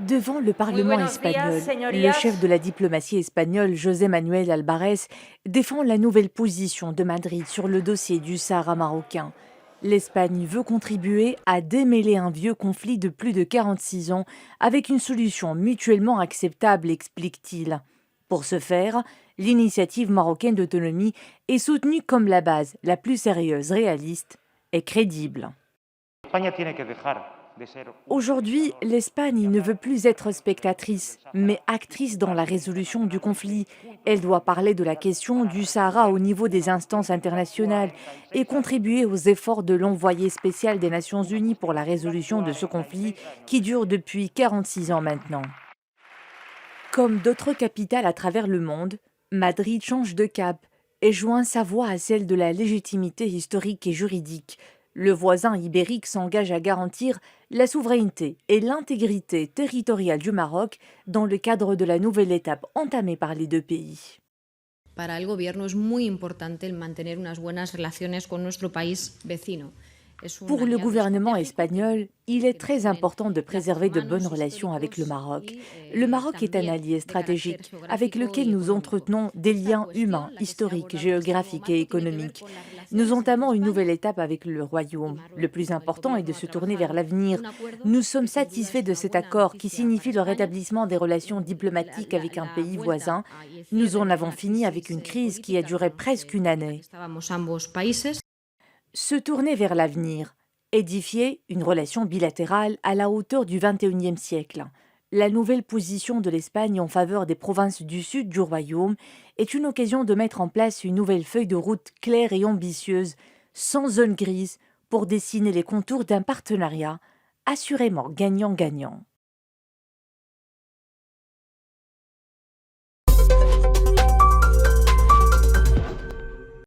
Devant le Muy Parlement buenos días, espagnol, le chef señorías. de la diplomatie espagnole, José Manuel Alvarez, défend la nouvelle position de Madrid sur le dossier du Sahara marocain. L'Espagne veut contribuer à démêler un vieux conflit de plus de 46 ans avec une solution mutuellement acceptable, explique-t-il. Pour ce faire, l'initiative marocaine d'autonomie est soutenue comme la base la plus sérieuse, réaliste et crédible. España tiene que dejar de ser un Aujourd'hui, espectador y l'Espagne ne veut hablar plus de la être reivindicación spectatrice, del mais Sáhara y actrice dans ocupar la niveles résolution du internacionales conflit. junto a Elle los doit países parler de la asociados question para du Sahara au resolver niveau des una opción instances que lleva internationales et 46 años contribuer aux efforts de l'envoyé spécial des Nations una Unies pour cuestión la que lleva résolution de ce conflit 46 años qui de dure guerra. depuis 46 ans maintenant. Comme d'autres capitales à travers le monde, Madrid change de cap et joint sa voix à celle de la légitimité historique et juridique. Le voisin ibérique s'engage à garantir la souveraineté et l'intégrité territoriale du Maroc dans le cadre de la nouvelle étape entamée par les deux pays. Para el Gobierno es muy importante el mantener unas buenas relaciones con nuestro país vecino. Es un Pour le aliado gouvernement estratégico espagnol, il est que nos très unen important de lazos préserver de bonnes humanos, relations avec le históricos Maroc. y Le Maroc est un también allié de carácter stratégique avec geográfico lequel y nous económico. entretenons des Esta liens humains, cuestión, la que se ha historiques, abordado en este nuevo géographiques et marco, tiene que ver économiques. con las Nous relaciones entre entamons une España nouvelle étape avec le y Royaume. Le plus Marruecos. El important est de Gobierno ha se tourner vers trabajado l'avenir. un acuerdo Nous sommes que sin duda satisfaits es de una cet buena accord qui noticia para signifie le España. rétablissement des relations diplomatiques avec un pays voisin. Vuelta y Nous cierre en de avons una fini avec crisis une crise qui a política duré presque une en la que année. estábamos ambos países. Se tourner vers l'avenir, édifier une relation bilatérale à la hauteur du XXIe siècle. La nouvelle position de l'Espagne en faveur des provinces du sud du royaume est une occasion de mettre en place une nouvelle feuille de route claire et ambitieuse, sans zone grise, pour dessiner les contours d'un partenariat assurément gagnant-gagnant.